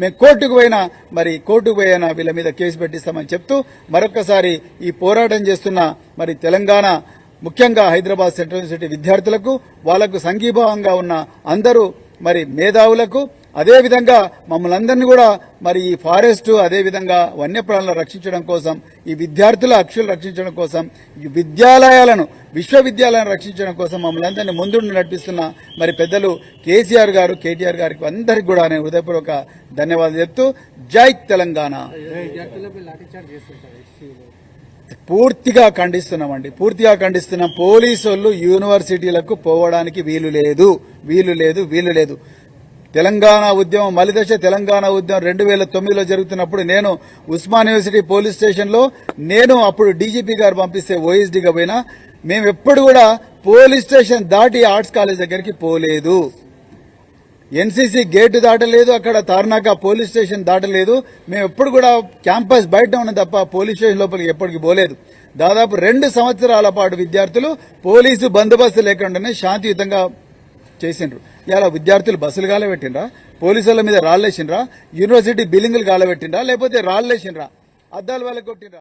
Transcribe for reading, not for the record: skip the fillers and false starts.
మేము కోర్టుకు పోయినా వీళ్ళ మీద కేసు పెట్టిస్తామని చెప్తూ మరొకసారి ఈ పోరాటం చేస్తున్న మరి తెలంగాణ ముఖ్యంగా హైదరాబాద్ సెంట్రల్ యూనివర్సిటీ విద్యార్థులకు వాళ్లకు సంఘీభావంగా ఉన్న అందరూ మరి మేధావులకు అదేవిధంగా మమ్మల్ని అందరినీ కూడా మరి ఈ ఫారెస్ట్ అదేవిధంగా వన్యప్రాణులను రక్షించడం కోసం ఈ విద్యార్థుల హక్కులు రక్షించడం కోసం ఈ విశ్వవిద్యాలయాలను రక్షించడం కోసం మమ్మల్ని అందరినీ ముందుండి నడిపిస్తున్న మరి పెద్దలు కేసీఆర్ గారు కేటీఆర్ గారికి అందరికీ కూడా నేను హృదయపూర్వక ధన్యవాదాలు చెప్తూ జై తెలంగాణ పూర్తిగా ఖండిస్తున్నాం. పోలీసు వాళ్ళు యూనివర్సిటీలకు పోవడానికి వీలు లేదు. తెలంగాణ ఉద్యమం మలిదశ తెలంగాణ ఉద్యమం 2009లో జరుగుతున్నప్పుడు నేను ఉస్మాన్ యూనివర్సిటీ పోలీస్ స్టేషన్ లో నేను అప్పుడు డీజీపీ గారు పంపిస్తే ఓఎస్డీగా పోయినా మేము ఎప్పుడు కూడా పోలీస్ స్టేషన్ దాటి ఆర్ట్స్ కాలేజ్ దగ్గరికి పోలేదు. ఎన్సీసీ గేటు దాటలేదు, అక్కడ తార్నాక పోలీస్ స్టేషన్ దాటలేదు. మేము ఎప్పుడు కూడా క్యాంపస్ బయట ఉన్న తప్ప పోలీస్ స్టేషన్ లోపలికి ఎప్పటికి పోలేదు. దాదాపు 2 సంవత్సరాల పాటు విద్యార్థులు పోలీసు బందోబస్తు లేకుండానే శాంతియుతంగా చేసిండ్రు. ఇలా విద్యార్థులు బస్సులు గాలబెట్టిండ్రా, పోలీసుల మీద రాళ్లేసిండ్రా, యూనివర్సిటీ బిల్డింగులు గాలబెట్టిండ్రా, లేకపోతే రాళ్లేసిండ్రా, అద్దాలు వాళ్ళకి కొట్టిండ్రా.